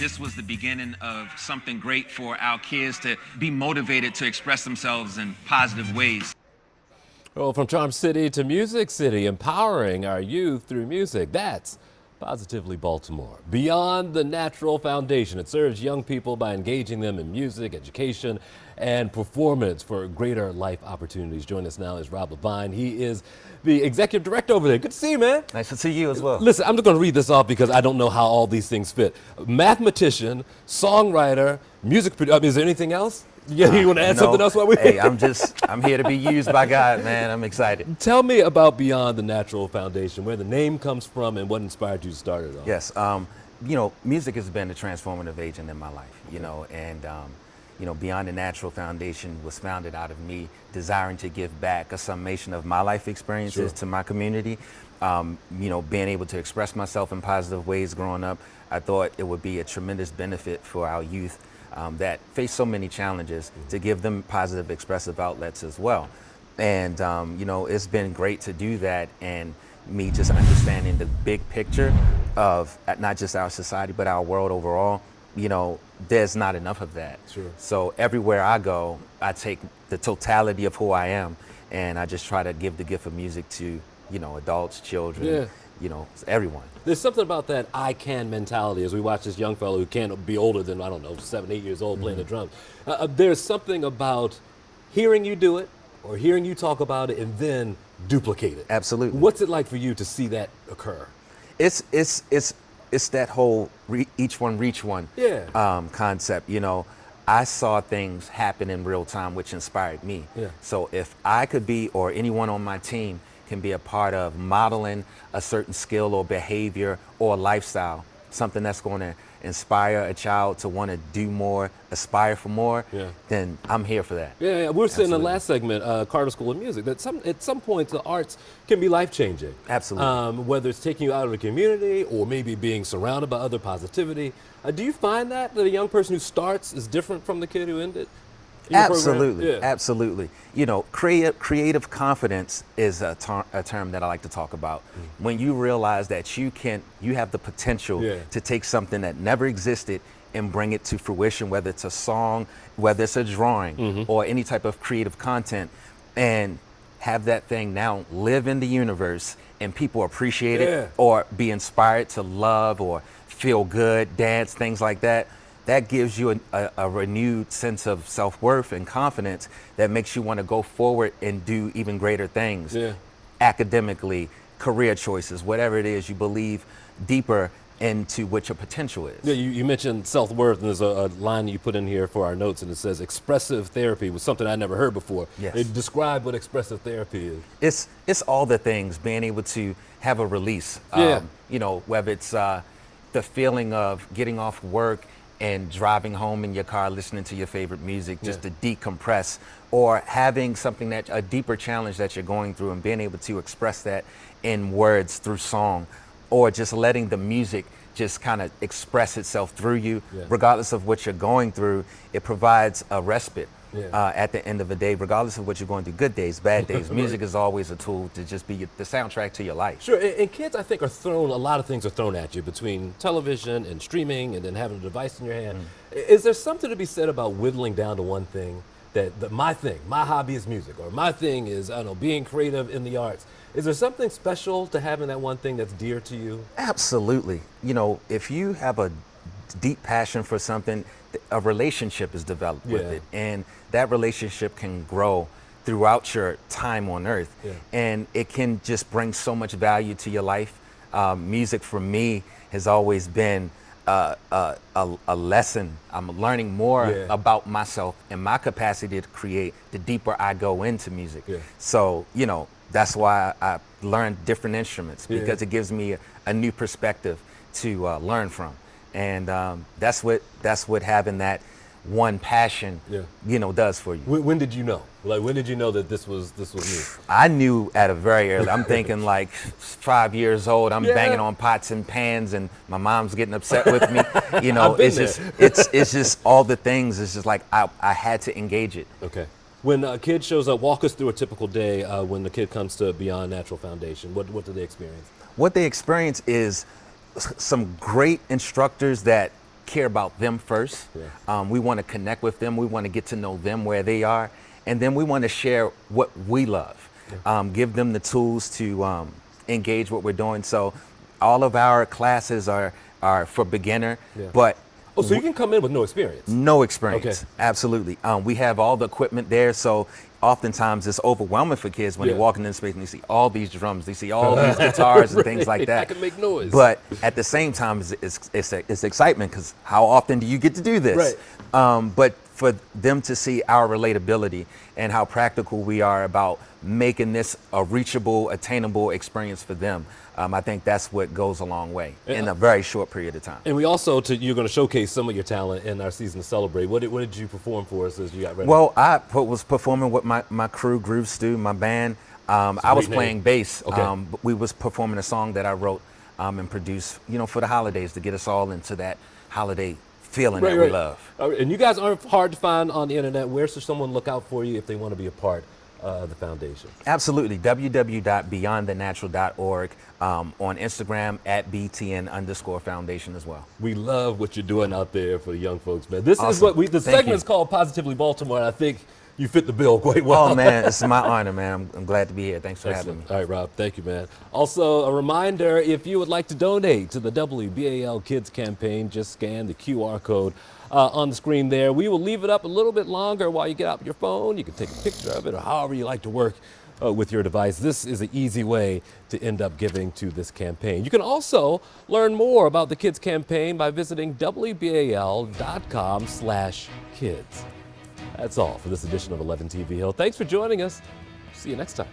this was the beginning of something great for our kids to be motivated to express themselves in positive ways. Well, from Charm City to Music City, empowering our youth through music. That's Positively Baltimore. Beyond the Natural Foundation, it serves young people by engaging them in music, education, and performance for greater life opportunities. Joining us now is Rob Levine. He is the executive director over there. Good to see you, man. Nice to see you as well. Listen, I'm just going to read this off because I don't know how all these things fit. Mathematician, songwriter, music producer. Is there anything else? Yeah, you want to add something else while we? Hey, I'm here to be used by God, man. I'm excited. Tell me about Beyond the Natural Foundation, where the name comes from and what inspired you to start it off. Yes, music has been a transformative agent in my life, and Beyond the Natural Foundation was founded out of me desiring to give back a summation of my life experiences to my community. Being able to express myself in positive ways growing up, I thought it would be a tremendous benefit for our youth that face so many challenges to give them positive expressive outlets as well. And, it's been great to do that, and me just understanding the big picture of not just our society, but our world overall. There's not enough of that. Sure. So everywhere I go, I take the totality of who I am, and I just try to give the gift of music to, adults, children, everyone. There's something about that I can mentality as we watch this young fellow who can't be older than, 7, 8 years old playing the drums. There's something about hearing you do it or hearing you talk about it and then duplicate it. Absolutely. What's it like for you to see that occur? It's that whole each one reach one concept. I saw things happen in real time, which inspired me. Yeah. So if I could be, or anyone on my team can be a part of modeling a certain skill or behavior or lifestyle, something that's going to inspire a child to want to do more, aspire for more, then I'm here for that. Yeah, we were saying in the last segment, Carter School of Music, that at some point the arts can be life-changing. Absolutely. Whether it's taking you out of the community or maybe being surrounded by other positivity. Do you find that a young person who starts is different from the kid who ended? Absolutely, absolutely. Creative confidence is a term that I like to talk about. When you realize that you have the potential to take something that never existed and bring it to fruition, whether it's a song, whether it's a drawing, or any type of creative content, and have that thing now live in the universe and people appreciate it or be inspired to love or feel good, dance, things like that. That gives you a renewed sense of self-worth and confidence that makes you want to go forward and do even greater things. Academically, career choices, whatever it is you believe deeper into what your potential is. Yeah, you mentioned self-worth, and there's a line you put in here for our notes, and it says expressive therapy was something I never heard before. Yes. Describe what expressive therapy is. It's all the things, being able to have a release. Whether it's the feeling of getting off work and driving home in your car listening to your favorite music just to decompress, or having something a deeper challenge that you're going through and being able to express that in words through song, or just letting the music just kind of express itself through you. Regardless of what you're going through, it provides a respite at the end of the day, regardless of what you're going through, good days, bad days. Music is always a tool to just be the soundtrack to your life. Sure, and kids, I think, a lot of things are thrown at you between television and streaming and then having a device in your hand. Is there something to be said about whittling down to one thing, that my hobby is music, or my thing is, being creative in the arts? Is there something special to having that one thing that's dear to you? Absolutely. If you have a deep passion for something, a relationship is developed with it, and that relationship can grow throughout your time on earth, and it can just bring so much value to your life. Music for me has always been a lesson. I'm learning more about myself and my capacity to create the deeper I go into music. So that's why I learned different instruments, because it gives me a new perspective to learn from. And that's what having that one passion, does for you. When did you know? When did you know that this was me? I knew at a very early. I'm thinking like 5 years old. I'm banging on pots and pans, and my mom's getting upset with me. It's just all the things. It's just like I had to engage it. Okay. When a kid shows up, walk us through a typical day when the kid comes to Beyond Natural Foundation. What do they experience? What they experience is some great instructors that care about them first. Yeah. We want to connect with them. We want to get to know them where they are. And then we want to share what we love. Give them the tools to engage what we're doing. So all of our classes are for beginner, but so you can come in with no experience? No experience, okay. Absolutely. We have all the equipment there, so oftentimes it's overwhelming for kids when they walk into the space and they see all these drums, they see all these guitars and things like that. I can make noise. But at the same time, it's excitement, because how often do you get to do this? Right. But for them to see our relatability and how practical we are about making this a reachable, attainable experience for them, I think that's what goes a long way in a very short period of time. And we also, you're going to showcase some of your talent in our Season to Celebrate. What did you perform for us as you got ready? Well, I was performing with my crew, Groove Stew, my band. I was playing bass. Okay. We was performing a song that I wrote and produced, for the holidays, to get us all into that holiday feeling that we love. And you guys aren't hard to find on the internet. Where should someone look out for you if they want to be a part of the foundation? Absolutely. www.beyondthenatural.org. On Instagram at BTN_foundation as well. We love what you're doing out there for the young folks, man. This is Awesome. what the segment's called Positively Baltimore, and I think you fit the bill quite well. Oh, man, it's my honor, man. I'm glad to be here. Thanks for having me. All right, Rob, thank you, man. Also, a reminder, if you would like to donate to the WBAL Kids campaign, just scan the QR code on the screen there. We will leave it up a little bit longer while you get out your phone. You can take a picture of it or however you like to work with your device. This is an easy way to end up giving to this campaign. You can also learn more about the Kids campaign by visiting WBAL.com/kids. That's all for this edition of 11 TV Hill. Thanks for joining us. See you next time.